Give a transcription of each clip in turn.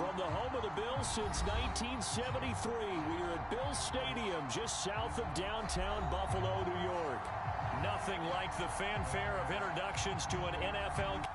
From the home of the Bills since 1973, we are at Bills Stadium just south of downtown Buffalo, New York. Nothing like the fanfare of introductions to an NFL game.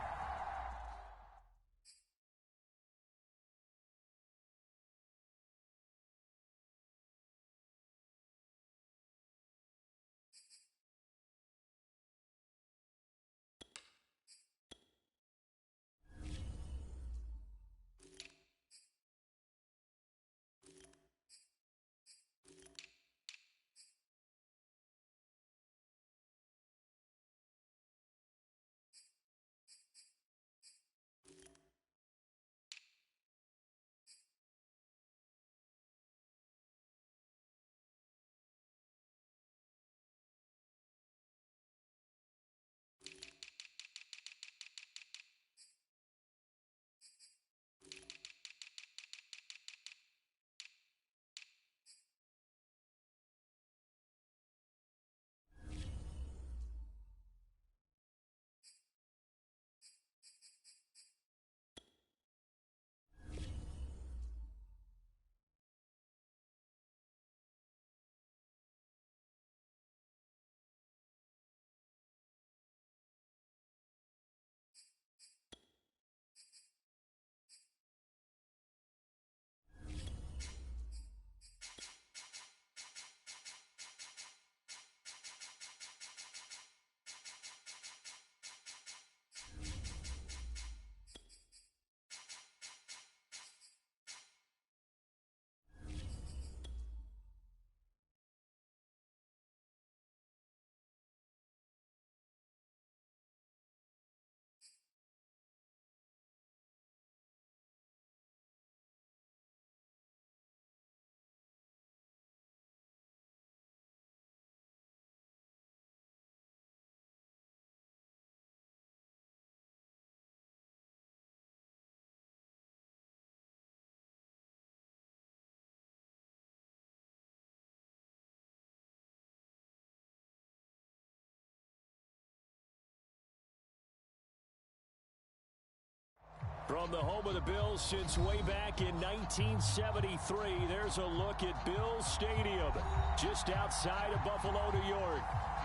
From the home of the Bills since way back in 1973, there's a look at Bills Stadium, just outside of Buffalo, New York.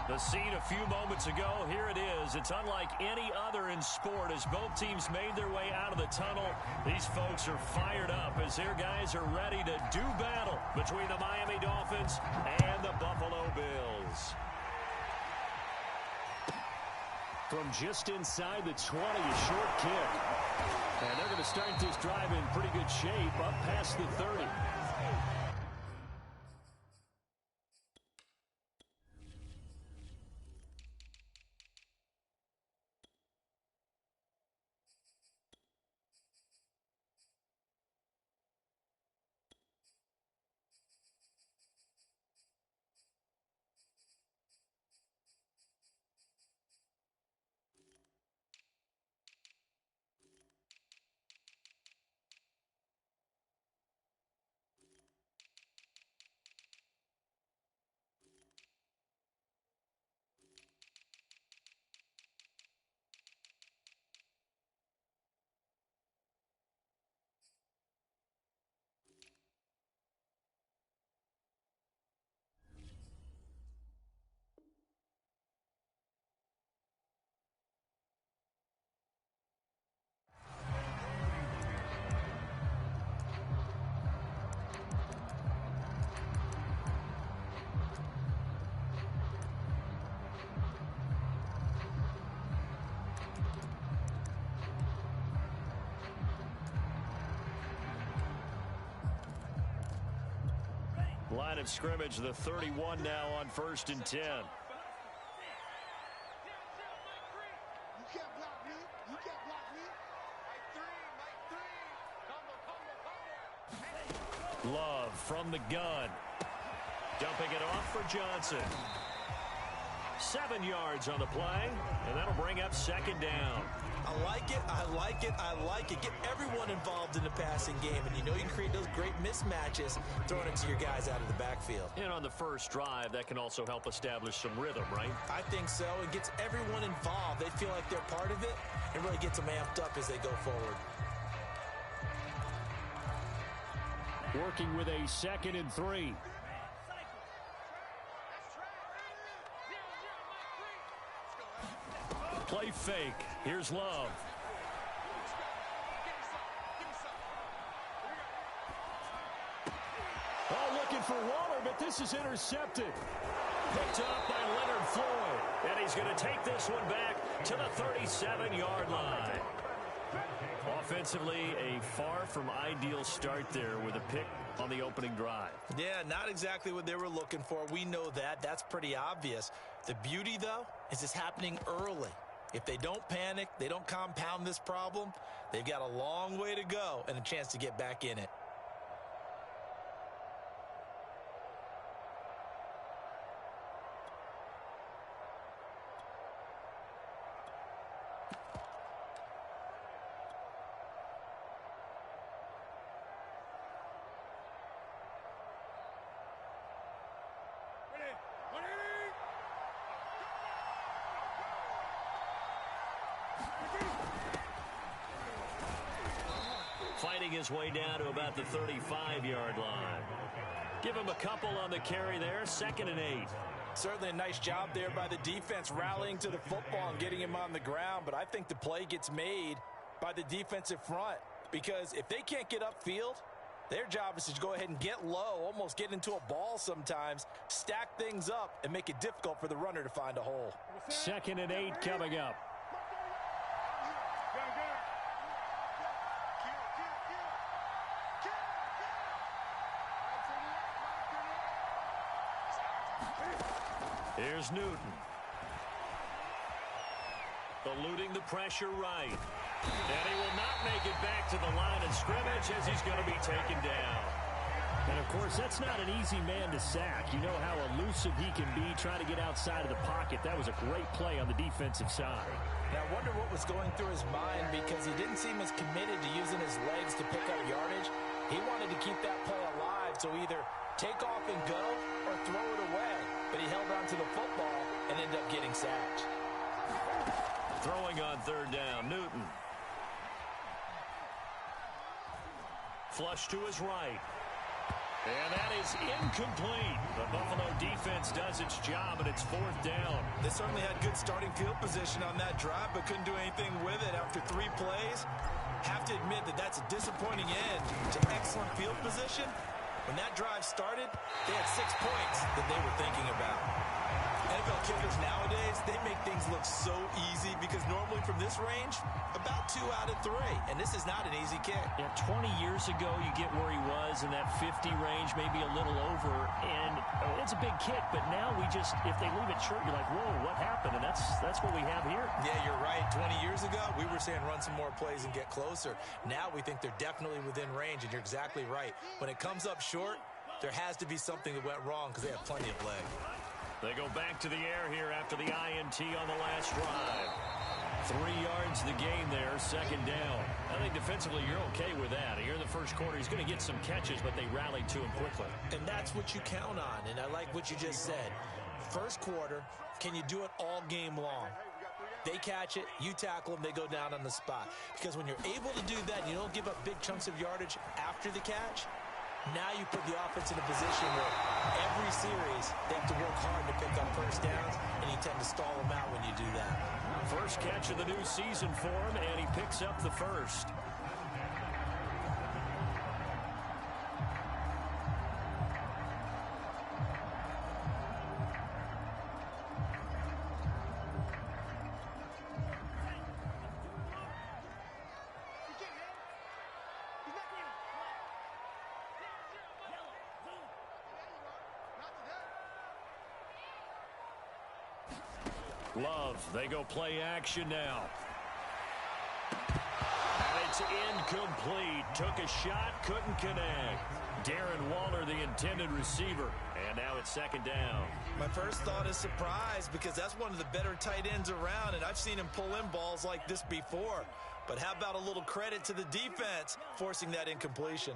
The scene a few moments ago, here it is. It's unlike any other in sport as both teams made their way out of the tunnel. These folks are fired up as their guys are ready to do battle between the Miami Dolphins and the Buffalo Bills. From just inside the 20, a short kick. And they're going to start this drive in pretty good shape up past the 30. Line of scrimmage, the 31 now on 1st and 10. Love from the gun. Dumping it off for Johnson. 7 yards on the play, and that'll bring up 2nd down. I like it, I like it, I like it. Get everyone involved in the passing game, and you know you can create those great mismatches throwing it to your guys out of the backfield. And on the first drive, that can also help establish some rhythm, right? I think so. It gets everyone involved. They feel like they're part of it and really gets them amped up as they go forward. Working with a 2nd and 3. Play fake. Here's Love. Oh, looking for Waller, but this is intercepted. Picked up by Leonard Floyd. And he's going to take this one back to the 37-yard line. Offensively, a far from ideal start there with a pick on the opening drive. Yeah, not exactly what they were looking for. We know that. That's pretty obvious. The beauty, though, is it's happening early. If they don't panic, they don't compound this problem, they've got a long way to go and a chance to get back in it. Fighting his way down to about the 35-yard line. Give him a couple on the carry there, 2nd and 8. Certainly a nice job there by the defense rallying to the football and getting him on the ground, but I think the play gets made by the defensive front because if they can't get upfield, their job is to go ahead and get low, almost get into a ball sometimes, stack things up, and make it difficult for the runner to find a hole. 2nd and 8 coming up. Here's Newton. Eluding the pressure right. And he will not make it back to the line of scrimmage as he's going to be taken down. And, of course, that's not an easy man to sack. You know how elusive he can be trying to get outside of the pocket. That was a great play on the defensive side. Now, I wonder what was going through his mind because he didn't seem as committed to using his legs to pick up yardage. He wanted to keep that play alive, so either take off and go or throw it away. But he held on to the football and ended up getting sacked. Throwing on 3rd down, Newton. Flush to his right. And that is incomplete. The Buffalo defense does its job, and it's 4th down. They certainly had good starting field position on that drive, but couldn't do anything with it after 3 plays. Have to admit that that's a disappointing end to excellent field position. When that drive started, they had 6 points that they were thinking about. NFL kickers nowadays, they make things look so easy because normally from this range, about 2 out of 3. And this is not an easy kick. Yeah, 20 years ago, you get where he was in that 50 range, maybe a little over. And it's a big kick, but now we just, if they leave it short, you're like, whoa, what happened? And that's what we have here. Yeah, you're right. 20 years ago, we were saying run some more plays and get closer. Now we think they're definitely within range, and you're exactly right. When it comes up short, there has to be something that went wrong because they have plenty of leg. They go back to the air here after the INT on the last drive. 3 yards the gain there, 2nd down. I think defensively you're okay with that. Here in the first quarter, he's going to get some catches, but they rallied to him quickly. And that's what you count on, and I like what you just said. First quarter, can you do it all game long? They catch it, you tackle them, they go down on the spot. Because when you're able to do that, you don't give up big chunks of yardage after the catch, now you put the offense in a position where every series they have to work hard to pick up first downs, and you tend to stall them out when you do that. First catch of the new season for him, and he picks up the first. Love, they go play action now. And it's incomplete. Took a shot, couldn't connect. Darren Waller, the intended receiver. And now it's 2nd down. My first thought is surprise because that's one of the better tight ends around, and I've seen him pull in balls like this before. But how about a little credit to the defense forcing that incompletion?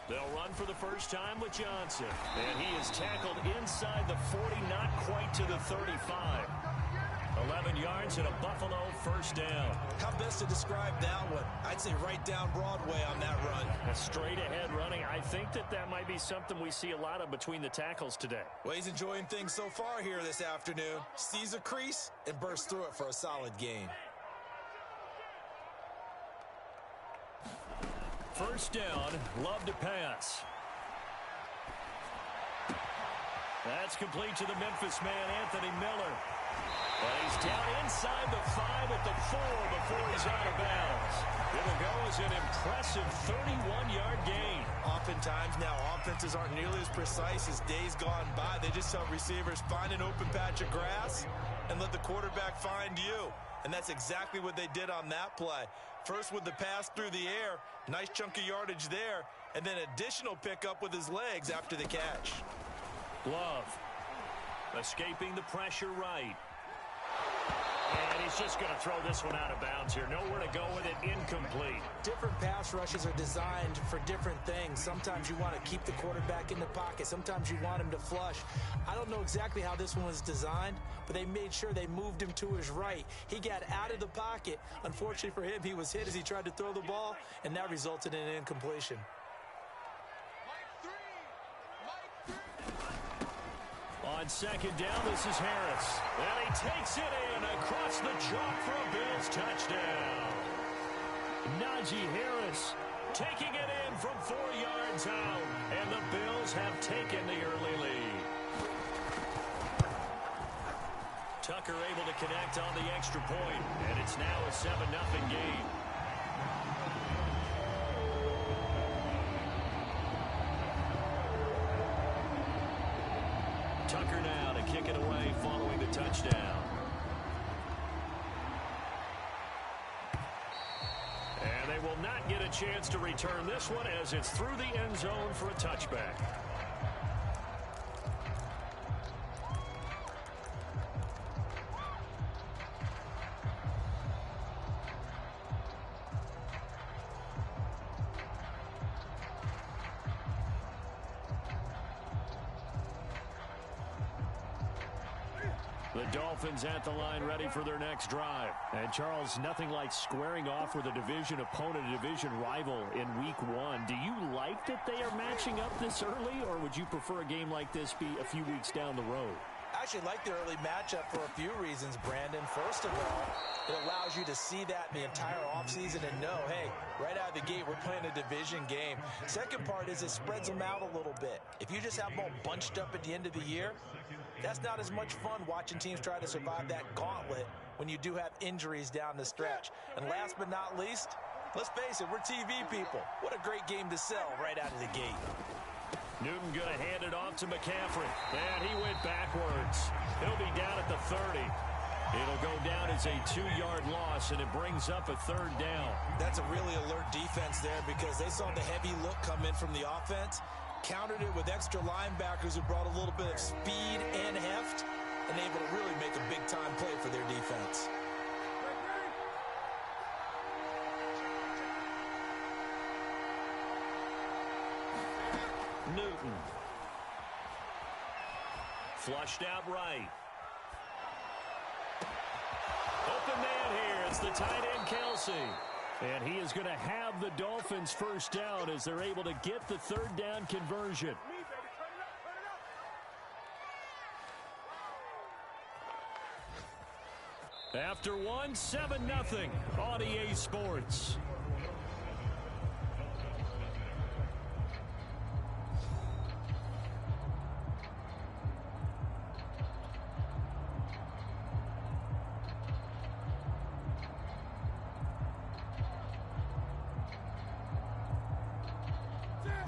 They'll run for the first time with Johnson. And he is tackled inside the 40, not quite to the 35. 11 yards and a Buffalo first down. How best to describe that one? I'd say right down Broadway on that run. Straight ahead running. I think that might be something we see a lot of between the tackles today. Well, he's enjoying things so far here this afternoon. Sees a crease and bursts through it for a solid gain. First down, Love to pass. That's complete to the Memphis man, Anthony Miller. And he's down inside the 5 at the 4 before he's out of bounds. It'll go as an impressive 31-yard gain. Oftentimes now offenses aren't nearly as precise as days gone by. They just tell receivers, find an open patch of grass and let the quarterback find you. And that's exactly what they did on that play. First with the pass through the air, nice chunk of yardage there, and then additional pickup with his legs after the catch. Love escaping the pressure right. And he's just going to throw this one out of bounds here. Nowhere to go with it. Incomplete. Different pass rushes are designed for different things. Sometimes you want to keep the quarterback in the pocket. Sometimes you want him to flush. I don't know exactly how this one was designed, but they made sure they moved him to his right. He got out of the pocket. Unfortunately for him, he was hit as he tried to throw the ball, and that resulted in an incompletion. On second down, this is Harris. And he takes it in across the chalk for a Bills touchdown. Najee Harris taking it in from 4 yards out. And the Bills have taken the early lead. Tucker able to connect on the extra point. And it's now a 7-0 game. Tucker now to kick it away following the touchdown. And they will not get a chance to return this one as it's through the end zone for a touchback. The Dolphins at the line ready for their next drive. And Charles, nothing like squaring off with a division opponent, a division rival in week 1. Do you like that they are matching up this early, or would you prefer a game like this be a few weeks down the road? I actually like the early matchup for a few reasons, Brandon. First of all, it allows you to see that the entire offseason and know, hey, right out of the gate, we're playing a division game. Second part is it spreads them out a little bit. If you just have them all bunched up at the end of the year, that's not as much fun watching teams try to survive that gauntlet when you do have injuries down the stretch. And last but not least, let's face it, we're TV people. What a great game to sell right out of the gate. Newton going to hand it off to McCaffrey. And he went backwards. He'll be down at the 30. It'll go down as a 2-yard loss, and it brings up a third down. That's a really alert defense there because they saw the heavy look come in from the offense, countered it with extra linebackers who brought a little bit of speed and heft, and able to really make a big-time play for their defense. Newton. Flushed out right. Open man here. It's the tight end, Kelsey. And he is going to have the Dolphins first down as they're able to get the third down conversion. After one, 7-0 on EA Sports.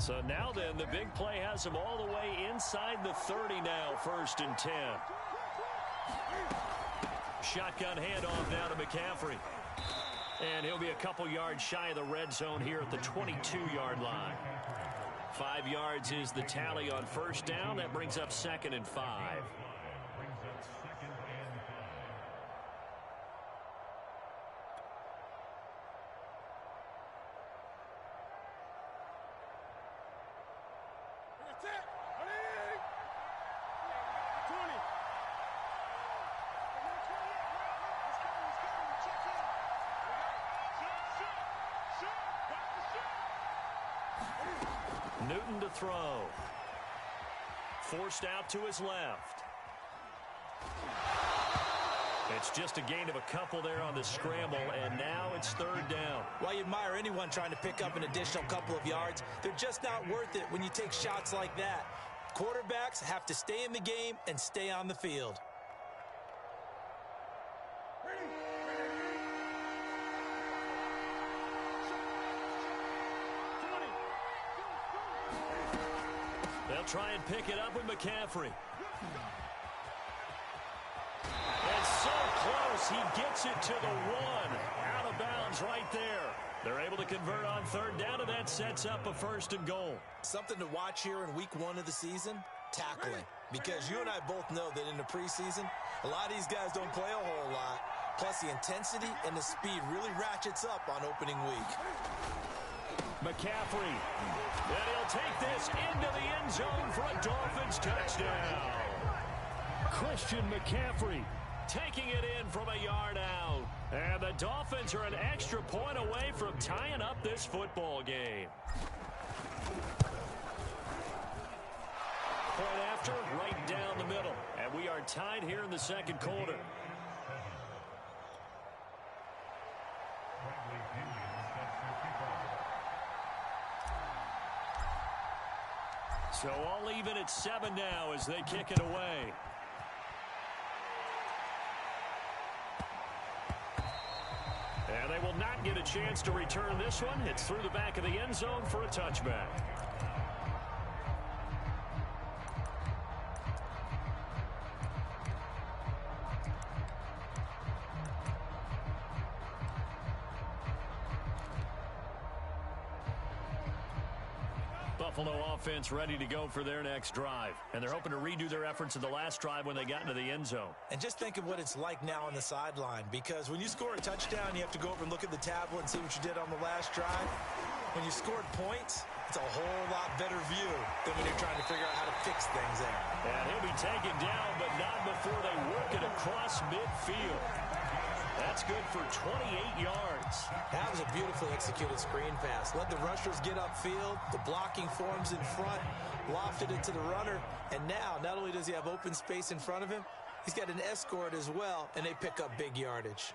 So now then, the big play has him all the way inside the 30 now, 1st and 10. Shotgun handoff now to McCaffrey. And he'll be a couple yards shy of the red zone here at the 22-yard line. 5 yards is the tally on first down. That brings up 2nd and 5. Newton to throw. Forced out to his left. It's just a gain of a couple there on the scramble, and now it's third down. While you admire anyone trying to pick up an additional couple of yards, they're just not worth it when you take shots like that. Quarterbacks have to stay in the game and stay on the field. They'll try and pick it up with McCaffrey. It's so close, he gets it to the one. Out of bounds right there. They're able to convert on third down, and that sets up a first and goal. Something to watch here in week 1 of the season, tackling. Because you and I both know that in the preseason, a lot of these guys don't play a whole lot. Plus, the intensity and the speed really ratchets up on opening week. McCaffrey. And he'll take this into the end zone for a Dolphins touchdown. Christian McCaffrey taking it in from a yard out. And the Dolphins are an extra point away from tying up this football game. Point after, right down the middle. And we are tied here in the second quarter. So all even at 7 now as they kick it away. And they will not get a chance to return this one. It's through the back of the end zone for a touchback. Buffalo offense ready to go for their next drive. And they're hoping to redo their efforts in the last drive when they got into the end zone. And just think of what it's like now on the sideline. Because when you score a touchdown, you have to go over and look at the tablet and see what you did on the last drive. When you scored points, it's a whole lot better view than when you're trying to figure out how to fix things there. And he'll be taken down, but not before they work it across midfield. That's good for 28 yards. That was a beautifully executed screen pass. Let the rushers get upfield. The blocking forms in front. Lofted it to the runner. And now, not only does he have open space in front of him, he's got an escort as well, and they pick up big yardage.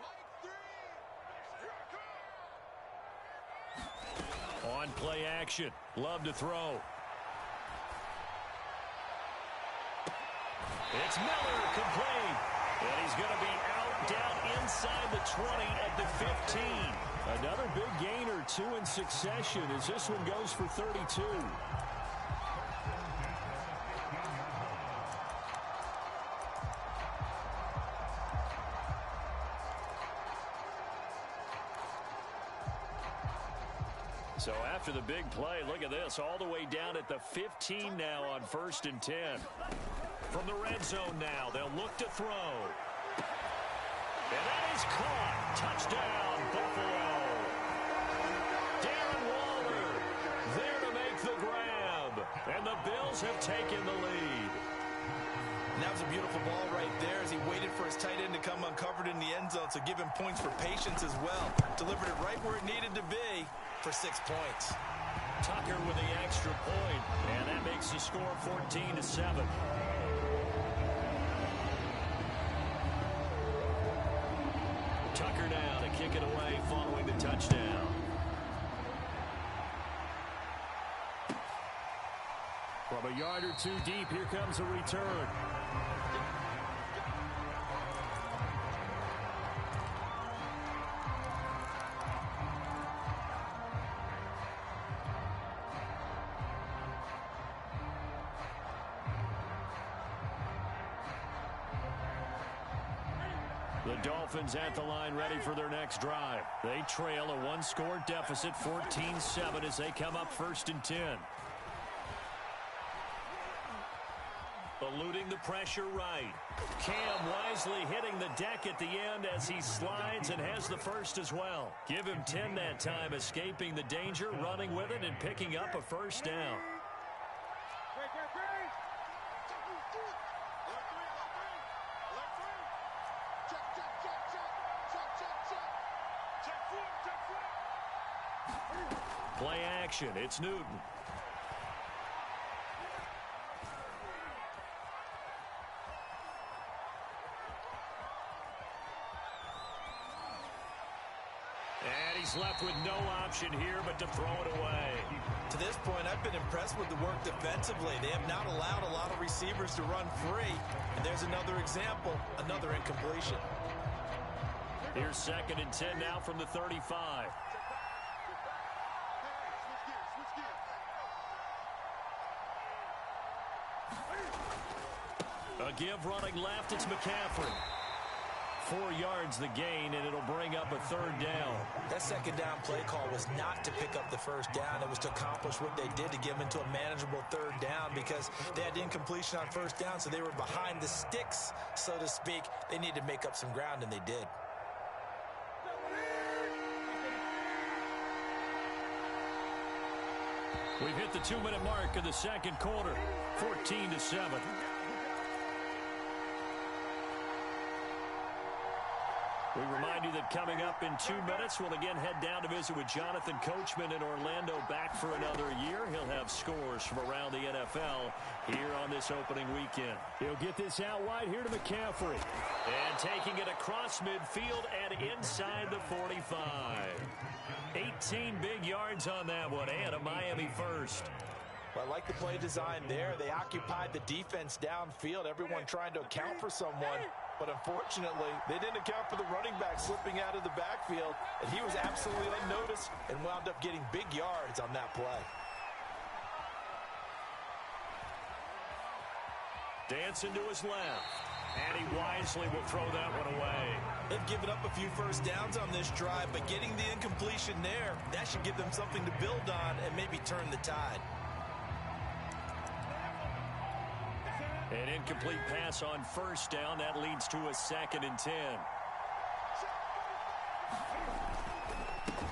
On play action. Love to throw. It's Miller complete. And he's going to be out down inside the 20 at the 15. Another big gain or two in succession as this one goes for 32. So after the big play, look at this, all the way down at the 15 now on 1st and 10. From the red zone now, they'll look to throw. And that is caught. Touchdown, Buffalo. Darren Waller there to make the grab. And the Bills have taken the lead. And that was a beautiful ball right there as he waited for his tight end to come uncovered in the end zone, so give him points for patience as well. Delivered it right where it needed to be for 6 points. Tucker with the extra point, and that makes the score 14-7. Tucker now to kick it away following the touchdown. From a yard or two deep, here comes a return. The Dolphins at the line ready for their next drive. They trail a one-score deficit, 14-7, as they come up 1st and 10. Eluding the pressure right. Cam wisely hitting the deck at the end as he slides and has the first as well. Give him 10 that time, escaping the danger, running with it, and picking up a first down. Play action. It's Newton. And he's left with no option here but to throw it away. To this point, I've been impressed with the work defensively. They have not allowed a lot of receivers to run free. And there's another example, another incompletion. Here's 2nd and 10 now from the 35. A give running left, it's McCaffrey. 4 yards the gain, and it'll bring up a 3rd down. That 2nd down play call was not to pick up the 1st down. It was to accomplish what they did, to give them into a manageable 3rd down, because they had incompletion on 1st down, so they were behind the sticks, so to speak. They needed to make up some ground, and they did. We've hit the 2-minute mark of the 2nd quarter, 14-7. We remind you that coming up in 2 minutes, we'll again head down to visit with Jonathan Coachman in Orlando, back for another year. He'll have scores from around the NFL here on this opening weekend. He'll get this out wide here to McCaffrey. And taking it across midfield and inside the 45. 18 big yards on that one, and a Miami first. Well, I like the play design there. They occupied the defense downfield, everyone trying to account for someone. But unfortunately, they didn't account for the running back slipping out of the backfield, and he was absolutely unnoticed and wound up getting big yards on that play. Dancing to his left, and he wisely will throw that one away. They've given up a few 1st downs on this drive, but getting the incompletion there, that should give them something to build on and maybe turn the tide. An incomplete pass on 1st down. That leads to a 2nd and 10.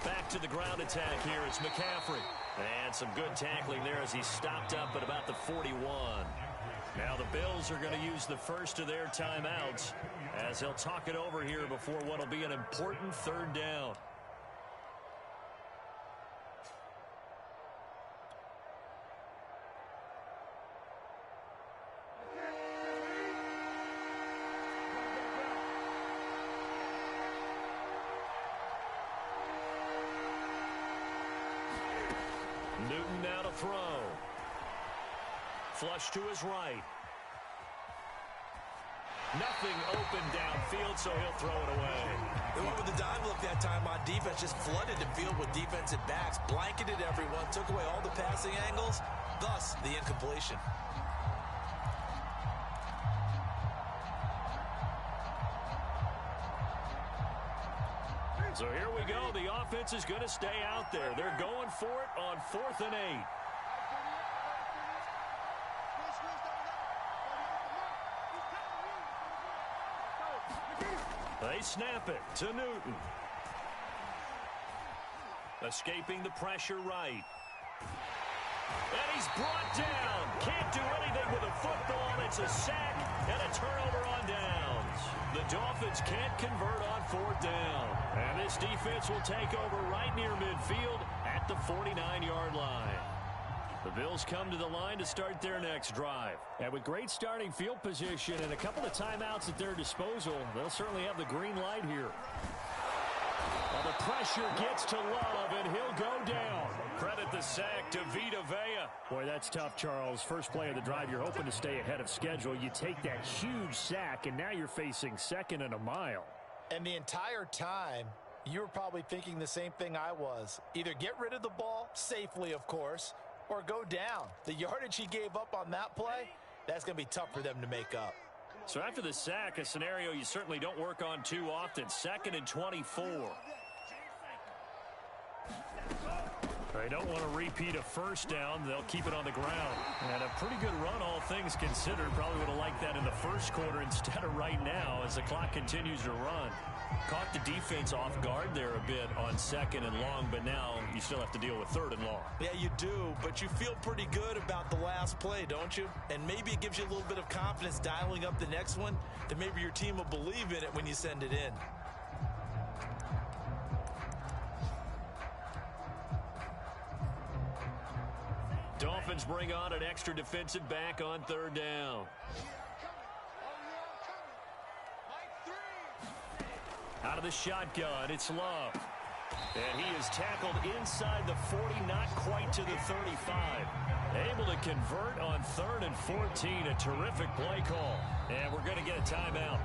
Back to the ground attack here. It's McCaffrey. And some good tackling there as he stopped up at about the 41. Now the Bills are going to use the first of their timeouts as they'll talk it over here before what will be an important 3rd down. Newton now to throw. Flush to his right. Nothing open downfield, so he'll throw it away. They went with the dime look that time on defense, just flooded the field with defensive backs, blanketed everyone, took away all the passing angles, thus the incompletion. So here we go. The offense is going to stay out there. They're going for it on 4th and 8. They snap it to Newton. Escaping the pressure right. And he's brought down. Can't do anything with a football. It's a sack and a turnover on downs. The Dolphins can't convert on 4th down. And this defense will take over right near midfield at the 49-yard line. The Bills come to the line to start their next drive. And with great starting field position and a couple of timeouts at their disposal, they'll certainly have the green light here. Well, the pressure gets to Love, and he'll go down. Credit the sack to Vita Vea. Boy, that's tough, Charles. First play of the drive, you're hoping to stay ahead of schedule. You take that huge sack, and now you're facing 2nd and a mile. And the entire time, you were probably thinking the same thing I was. Either get rid of the ball, safely, of course, or go down. The yardage he gave up on that play, that's going to be tough for them to make up. So after the sack, a scenario you certainly don't work on too often. 2nd and 24. They don't want to repeat a 1st down. They'll keep it on the ground. And a pretty good run, all things considered. Probably would have liked that in the 1st quarter instead of right now as the clock continues to run. Caught the defense off guard there a bit on 2nd and long, but now you still have to deal with 3rd and long. Yeah, you do, but you feel pretty good about the last play, don't you? And maybe it gives you a little bit of confidence dialing up the next one, that maybe your team will believe in it when you send it in. Dolphins bring on an extra defensive back on 3rd down. Out of the shotgun, it's Love. And he is tackled inside the 40, not quite to the 35. Able to convert on 3rd and 14. A terrific play call. And we're going to get a timeout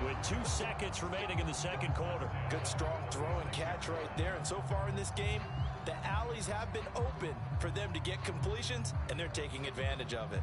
with 2 seconds remaining in the second quarter. Good, strong throw and catch right there. And so far in this game, the alleys have been open for them to get completions, and they're taking advantage of it.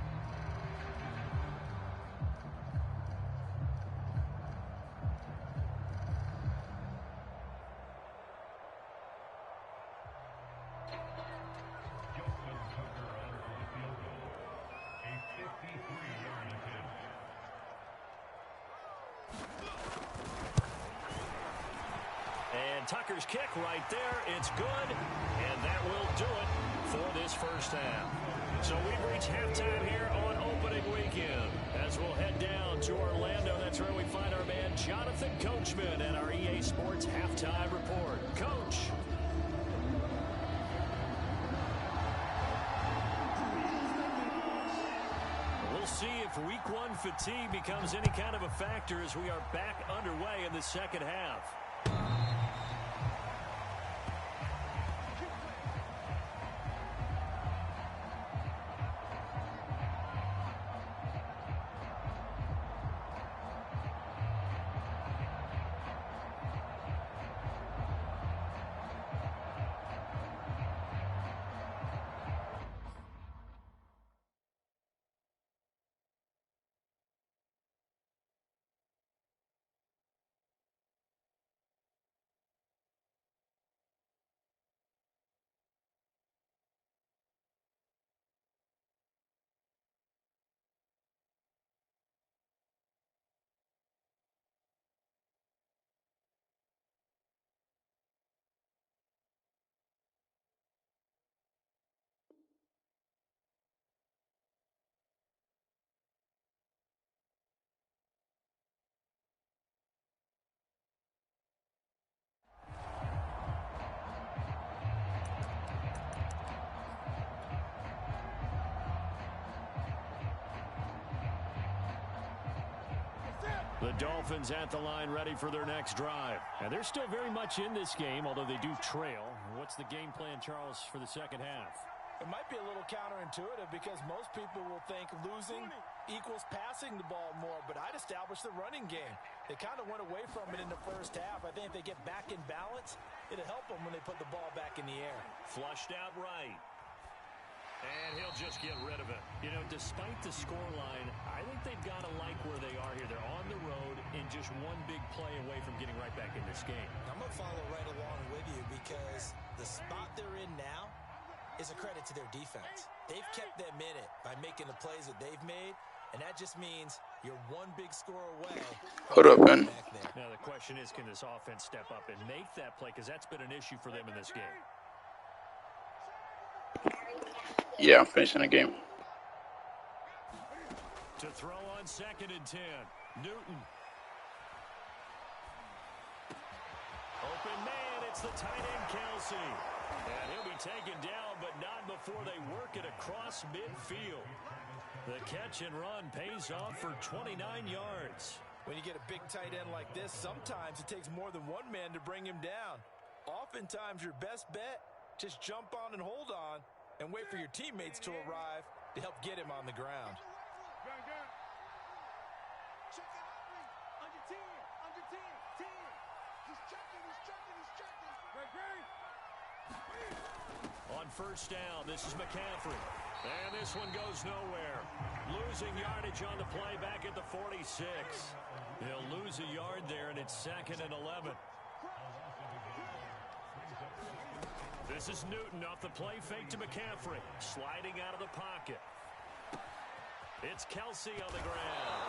Tucker's kick right there. It's good, and that will do it for this first half. So we've reached halftime here on opening weekend. As we'll head down to Orlando, that's where we find our man Jonathan Coachman at our EA Sports Halftime Report. Coach. We'll see if week 1 fatigue becomes any kind of a factor as we are back underway in the second half. The Dolphins at the line ready for their next drive. And they're still very much in this game, although they do trail. What's the game plan, Charles, for the second half? It might be a little counterintuitive because most people will think losing equals passing the ball more, but I'd establish the running game. They kind of went away from it in the first half. I think if they get back in balance, it'll help them when they put the ball back in the air. Flushed out right. And he'll just get rid of it. You know, despite the scoreline, I think they've got to like where they are here. They're on the road and just one big play away from getting right back in this game. I'm going to follow right along with you because the spot they're in now is a credit to their defense. They've kept them in it by making the plays that they've made, and that just means you're one big score away. Hold up, man. Now the question is, can this offense step up and make that play? Because that's been an issue for them in this game. Yeah, I'm finishing the game. To throw on 2nd and 10. Newton. Open man, it's the tight end, Kelsey. And he'll be taken down, but not before they work it across midfield. The catch and run pays off for 29 yards. When you get a big tight end like this, sometimes it takes more than one man to bring him down. Oftentimes, your best bet, just jump on and hold on and wait for your teammates to arrive to help get him on the ground. On first down, this is McCaffrey. And this one goes nowhere. Losing yardage on the play back at the 46. He'll lose a yard there, and it's 2nd and 11. This is Newton off the play fake to McCaffrey. Sliding out of the pocket. It's Kelsey on the ground.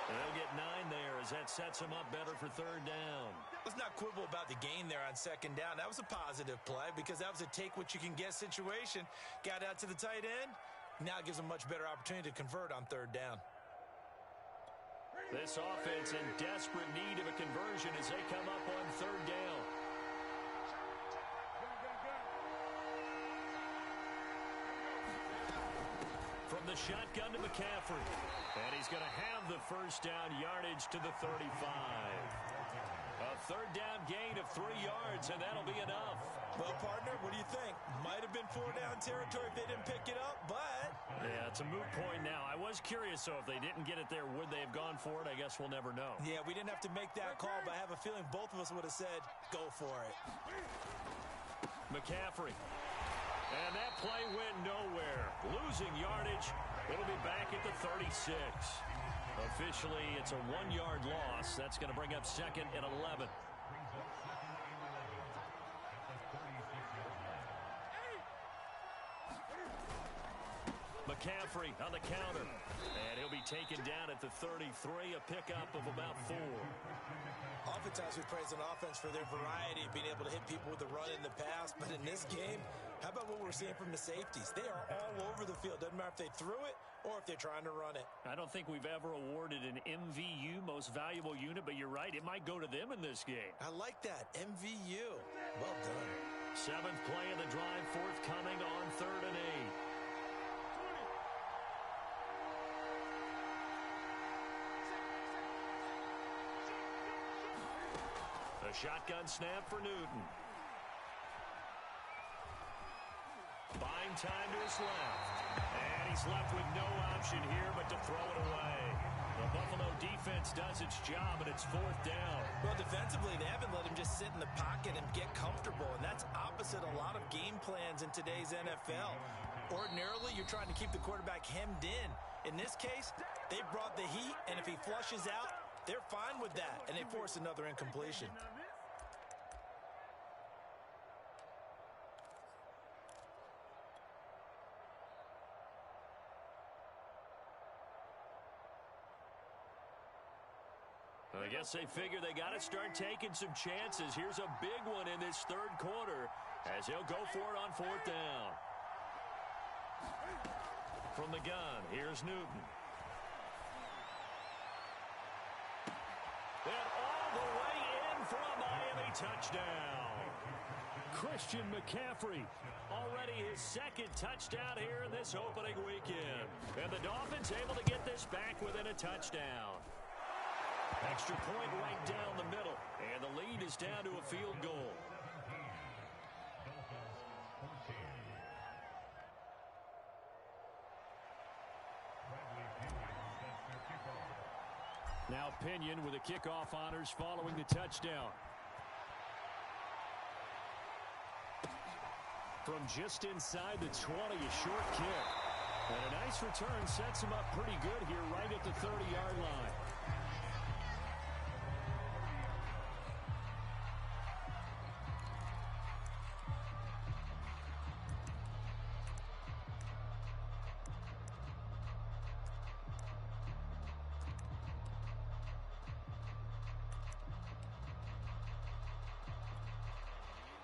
They'll get 9 there as that sets them up better for 3rd down. Let's not quibble about the gain there on 2nd down. That was a positive play because that was a take-what-you-can-get situation. Got out to the tight end. Now it gives them a much better opportunity to convert on 3rd down. This offense in desperate need of a conversion as they come up on 3rd down. From the shotgun to McCaffrey. And he's going to have the first down, yardage to the 35. A third down gain of 3 yards, and that'll be enough. Well, partner, what do you think? Might have been 4-down territory if they didn't pick it up, but... Yeah, it's a moot point now. I was curious, so if they didn't get it there, would they have gone for it? I guess we'll never know. Yeah, we didn't have to make that call, but I have a feeling both of us would have said, go for it. McCaffrey. And that play went nowhere. Losing yardage. It'll be back at the 36. Officially, it's a 1-yard loss. That's going to bring up 2nd and 11. McCaffrey on the counter. And he'll be taken down at the 33, a pickup of about 4. Oftentimes we praise an offense for their variety, being able to hit people with the run in the pass. But in this game, how about what we're seeing from the safeties? They are all over the field. Doesn't matter if they threw it or if they're trying to run it. I don't think we've ever awarded an MVU, most valuable unit, but you're right. It might go to them in this game. I like that. MVU. Well done. 7th play of the drive forthcoming on 3rd and 8. A shotgun snap for Newton. Buying time to his left. And he's left with no option here but to throw it away. The Buffalo defense does its job, and it's 4th down. Well, defensively, they haven't let him just sit in the pocket and get comfortable, and that's opposite a lot of game plans in today's NFL. Ordinarily, you're trying to keep the quarterback hemmed in. In this case, they brought the heat, and if he flushes out, they're fine with that, and they force another incompletion. I guess they figure they got to start taking some chances. Here's a big one in this 3rd quarter as he'll go for it on 4th down. From the gun, here's Newton. And all the way in for a Miami touchdown. Christian McCaffrey, already his 2nd touchdown here in this opening weekend. And the Dolphins able to get this back within a touchdown. Extra point right down the middle, and the lead is down to a field goal. Now Pinion with the kickoff honors following the touchdown. From just inside the 20, a short kick. And a nice return sets him up pretty good here right at the 30-yard line.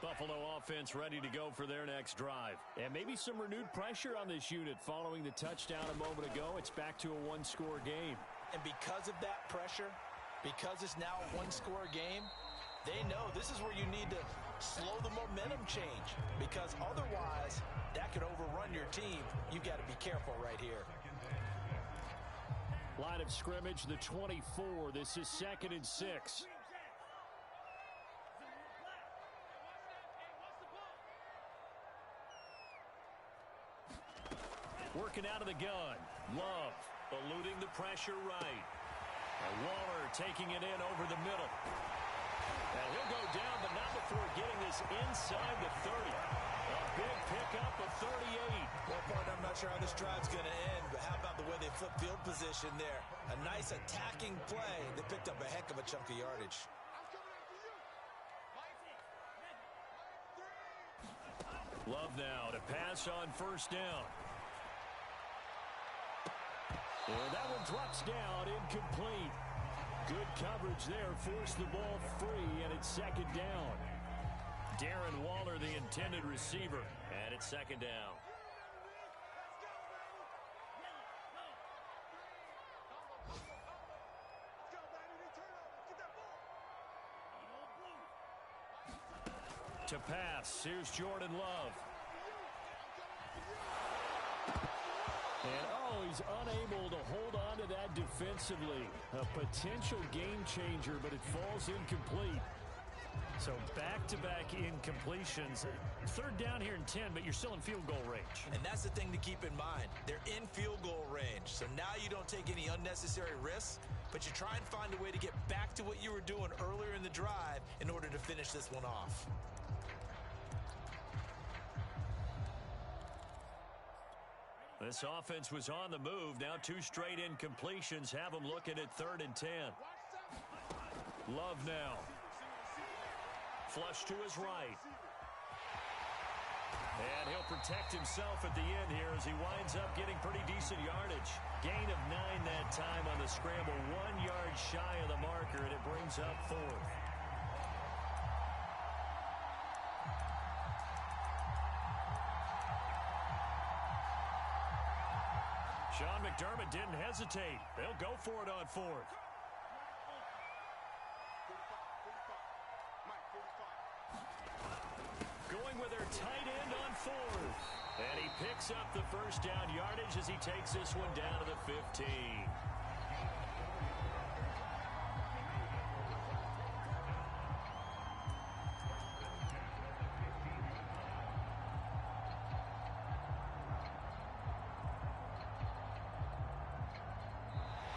Buffalo offense ready to go for their next drive. And maybe some renewed pressure on this unit following the touchdown a moment ago. It's back to a 1-score game. And because of that pressure, because it's now a 1-score game, they know this is where you need to slow the momentum change. Because otherwise, that could overrun your team. You've got to be careful right here. Line of scrimmage, the 24. This is 2nd and 6. Working out of the gun. Love eluding the pressure right. And Waller taking it in over the middle. And he'll go down, but not before getting this inside the 30. A big pickup of 38. Well, partner, I'm not sure how this drive's going to end, but how about the way they flip field position there? A nice attacking play. They picked up a heck of a chunk of yardage. Love now to pass on 1st down. And that one drops down, incomplete. Good coverage there, forced the ball free, and it's 2nd down. Darren Waller, the intended receiver, and it's 2nd down. To pass, here's Jordan Love. And he's unable to hold on to that defensively. A potential game changer, but it falls incomplete. So back-to-back incompletions. Third down here in 10, but you're still in field goal range. And that's the thing to keep in mind. They're in field goal range. So now you don't take any unnecessary risks, but you try and find a way to get back to what you were doing earlier in the drive in order to finish this one off. This offense was on the move. Now 2 straight incompletions have them looking at 3rd and 10. Love now. Flush to his right. And he'll protect himself at the end here as he winds up getting pretty decent yardage. Gain of 9 that time on the scramble. 1 yard shy of the marker, and it brings up 4th. Sean McDermott didn't hesitate. They'll go for it on 4th. Going with their tight end on 4th. And he picks up the first down yardage as he takes this one down to the 15.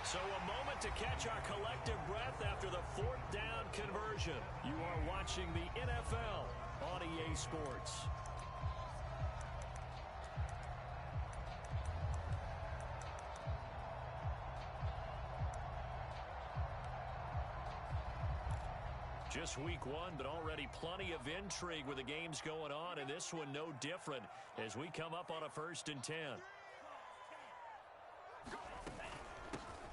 So a moment to catch our collective breath after the 4th down conversion. You are watching the NFL on EA Sports. Just week 1, but already plenty of intrigue with the games going on, and this one no different as we come up on a 1st and 10.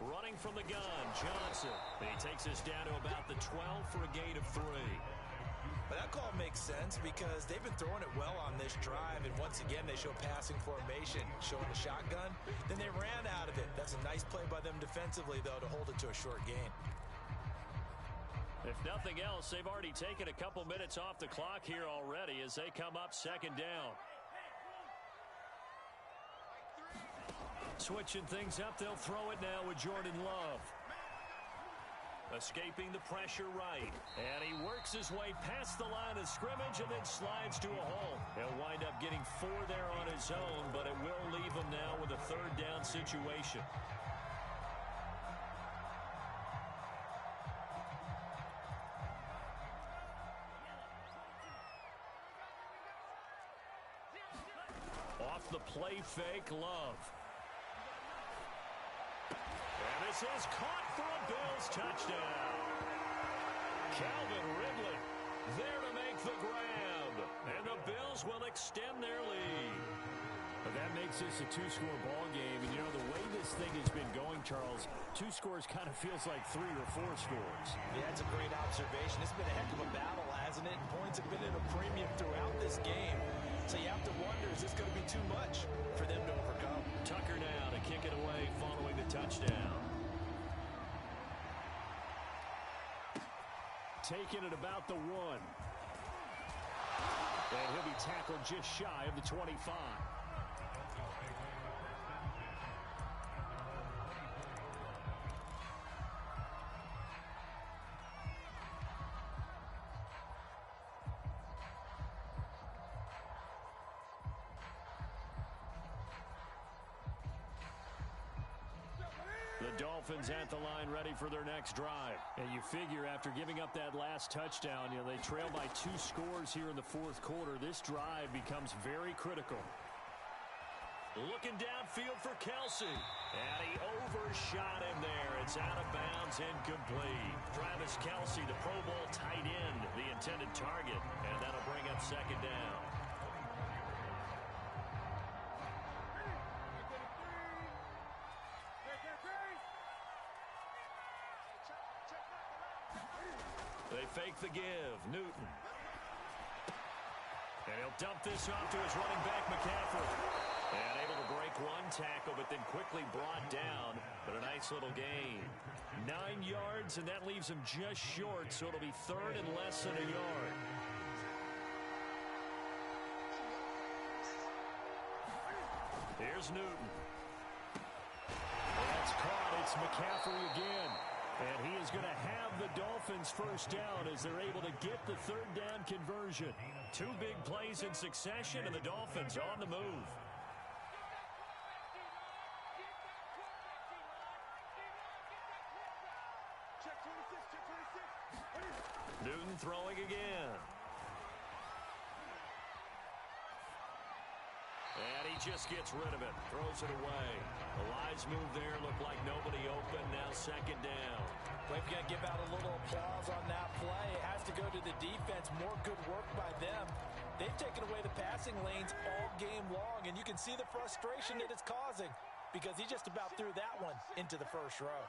Running from the gun, Johnson. And he takes us down to about the 12 for a gain of 3. But that call makes sense because they've been throwing it well on this drive, and once again they show passing formation, showing the shotgun. Then they ran out of it. That's a nice play by them defensively, though, to hold it to a short gain. If nothing else, they've already taken a couple minutes off the clock here already as they come up 2nd down. Switching things up, they'll throw it now with Jordan Love. Escaping the pressure right. And he works his way past the line of scrimmage and then slides to a hole. He'll wind up getting 4 there on his own, but it will leave him now with a 3rd down situation. Off the play fake, Love. And this is caught for a Bills touchdown. Calvin Ridley there to make the grab. And the Bills will extend their lead. But that makes this a 2-score ball game. And, you know, the way this thing has been going, Charles, 2 scores kind of feels like 3 or 4 scores. Yeah, that's a great observation. It's been a heck of a battle, hasn't it? And points have been at a premium throughout this game. So you have to wonder, is this going to be too much for them to overcome? Tucker now to kick it away following the touchdown. Taking it about the 1. And he'll be tackled just shy of the 25. The Dolphins at the line ready for their next drive. And you figure after giving up that last touchdown, you know, they trail by 2 scores here in the 4th quarter. This drive becomes very critical. Looking downfield for Kelsey. And he overshot him there. It's out of bounds, incomplete. Travis Kelsey, the Pro Bowl tight end, the intended target. And that'll bring up 2nd down. They fake the give. Newton. And he'll dump this off to his running back, McCaffrey. And able to break 1 tackle, but then quickly brought down. But a nice little gain. 9 yards, and that leaves him just short, so it'll be 3rd and less than a yard. Here's Newton. That's caught. It's McCaffrey again. And he is going to have the Dolphins first down as they're able to get the third down conversion. Two big plays in succession, and the Dolphins on the move. Newton throwing again. And he just gets rid of it. Throws it away. The Lions move there. Looked like nobody open. Now second down. We've got to give out a little applause on that play. It has to go to the defense. More good work by them. They've taken away the passing lanes all game long, and you can see the frustration that it's causing because he just about threw that one into the first row.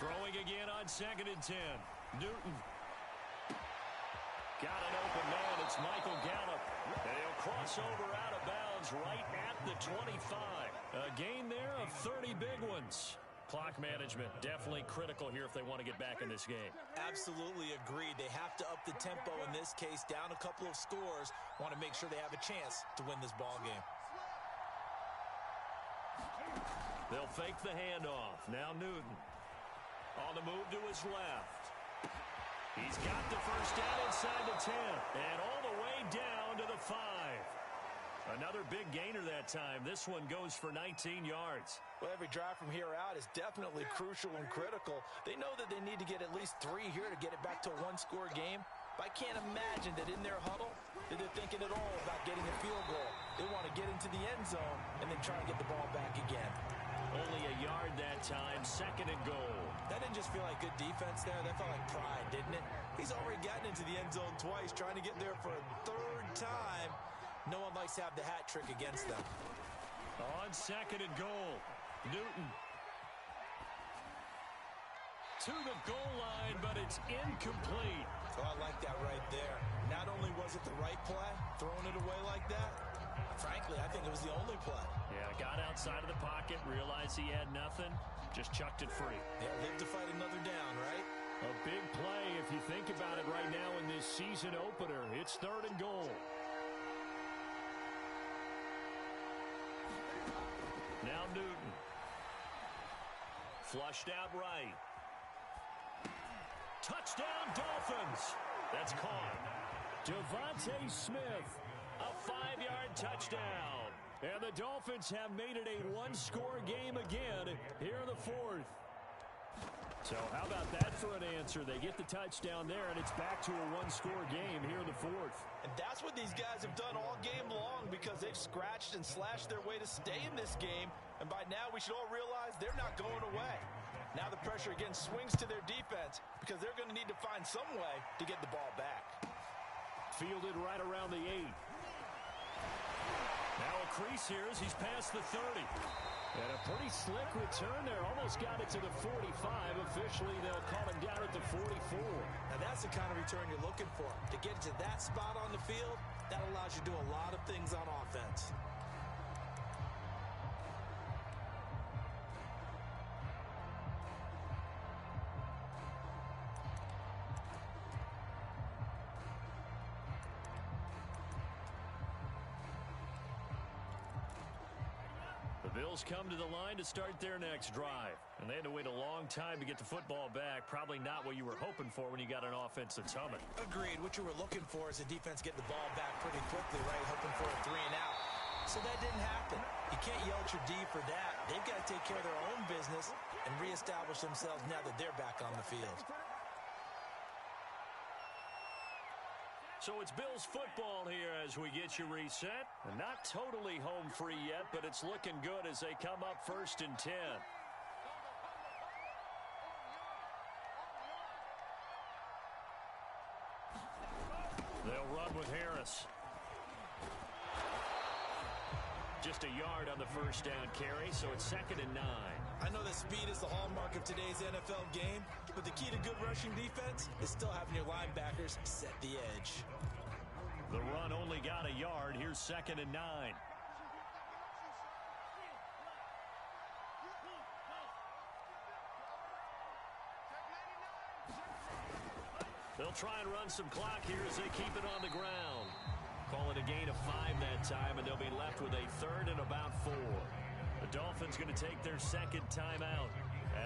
Throwing again on 2nd and 10. Newton. Got an open man. It's Michael Gallup. And he'll cross over out of bounds right at the 25. A gain there of 30 big ones. Clock management definitely critical here if they want to get back in this game. Absolutely agreed. They have to up the tempo in this case. Down a couple of scores. Want to make sure they have a chance to win this ball game. They'll fake the handoff. Now Newton. On the move to his left. He's got the first down inside the 10. And all the way down to the 5. Another big gainer that time. This one goes for 19 yards. Well, every drive from here out is definitely crucial and critical. They know that they need to get at least 3 here to get it back to a one-score game. But I can't imagine that in their huddle that they're thinking at all about getting a field goal. They want to get into the end zone and then try and get the ball back again. Only a yard that time, 2nd and goal. That didn't just feel like good defense there. That felt like pride, didn't it? He's already gotten into the end zone twice, trying to get there for a 3rd time. No one likes to have the hat trick against them. On 2nd and goal, Newton. To the goal line, but it's incomplete. Oh, I like that right there. Not only was it the right play, throwing it away like that, frankly, I think it was the only play. Yeah, got outside of the pocket, realized he had nothing, just chucked it free. Yeah, live to fight another down, right? A big play if you think about it right now in this season opener. It's 3rd and goal. Now Newton. Flushed out right. Touchdown Dolphins. That's caught. Devontae Smith. A 5-yard touchdown. And the Dolphins have made it a one-score game again here in the 4th. So how about that for an answer? They get the touchdown there, and it's back to a one-score game here in the 4th. And that's what these guys have done all game long because they've scratched and slashed their way to stay in this game. And by now, we should all realize they're not going away. Now the pressure again swings to their defense because they're going to need to find some way to get the ball back. Fielded right around the 8. Now a crease here as he's past the 30. And a pretty slick return there. Almost got it to the 45. Officially, they'll call him down at the 44. Now that's the kind of return you're looking for. To get to that spot on the field, that allows you to do a lot of things on offense. The Bills come to the line to start their next drive. And they had to wait a long time to get the football back. Probably not what you were hoping for when you got an offense that's humming. Agreed. What you were looking for is a defense getting the ball back pretty quickly, right? Hoping for a 3 and out. So that didn't happen. You can't yell at your D for that. They've got to take care of their own business and reestablish themselves now that they're back on the field. So it's Bills football here as we get you reset. And not totally home free yet, but it's looking good as they come up 1st and 10. They'll run with Harris. Just a yard on the first down carry, so it's 2nd and 9. I know that speed is the hallmark of today's NFL game, but the key to good rushing defense is still having your linebackers set the edge. The run only got a yard. Here's 2nd and 9. They'll try and run some clock here as they keep it on the ground. gain of 5 that time, and they'll be left with a third and about 4. The Dolphins going to take their second timeout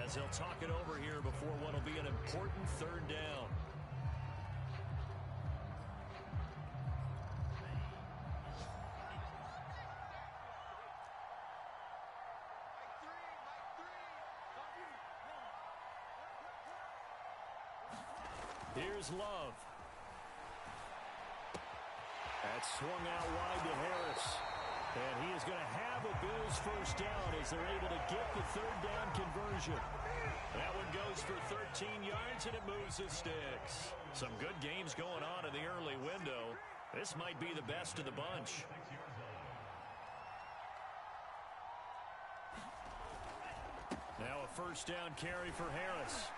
as they'll talk it over here before what will be an important third down. Here's Love. That's swung out wide to Harris. And he is going to have a Bills first down as they're able to get the third down conversion. That one goes for 13 yards, and it moves the sticks. Some good games going on in the early window. This might be the best of the bunch. Now a first down carry for Harris.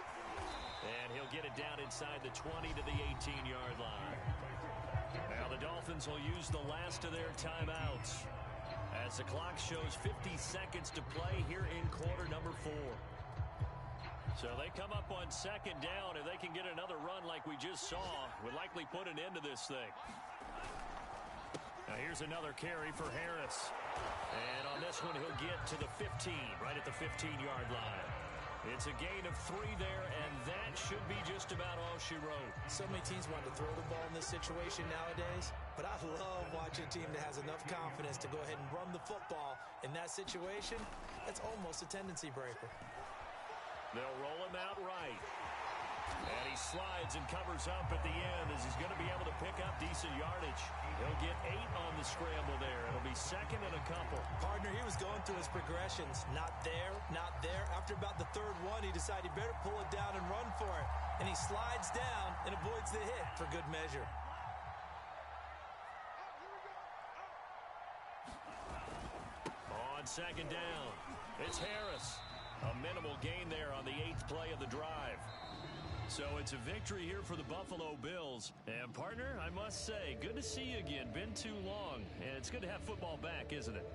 And he'll get it down inside the 20 to the 18-yard line. Now the Dolphins will use the last of their timeouts as the clock shows 50 seconds to play here in quarter number 4. So they come up on second down. If they can get another run like we just saw, would likely put an end to this thing. Now here's another carry for Harris. And on this one, he'll get to the 15, right at the 15-yard line. It's a gain of 3 there, and that should be just about all she wrote. So many teams want to throw the ball in this situation nowadays, but I love watching a team that has enough confidence to go ahead and run the football. In that situation, that's almost a tendency breaker. They'll roll him out right. And he slides and covers up at the end as he's going to be able to pick up decent yardage. He'll get 8 on the scramble there. It'll be second and a couple. Partner, he was going through his progressions. Not there, not there. After about the third one, he decided he better pull it down and run for it. And he slides down and avoids the hit for good measure. On second down, it's Harris. A minimal gain there on the 8th play of the drive. So it's a victory here for the Buffalo Bills. And, partner, I must say, good to see you again. Been too long. And it's good to have football back, isn't it?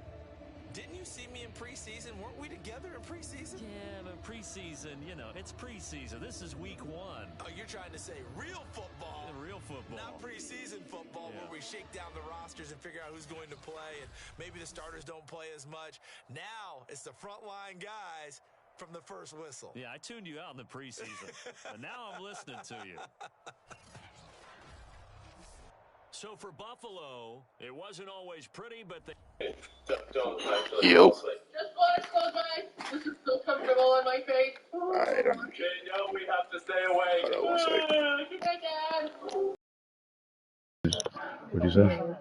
Didn't you see me in preseason? Weren't we together in preseason? Yeah, but preseason, you know, it's preseason. This is week 1. Oh, you're trying to say real football. Yeah, real football. Not preseason football, where we shake down the rosters and figure out who's going to play. And maybe the starters don't play as much. Now it's the frontline guys from the first whistle. Yeah, I tuned you out in the preseason. But now I'm listening to you. So for Buffalo, it wasn't always pretty, but they... Yo. Just want to close my eyes. This is so comfortable on my face. Alright, I'm Okay, no, we have to stay away. hold on one second. Good night, Dad. What'd you say?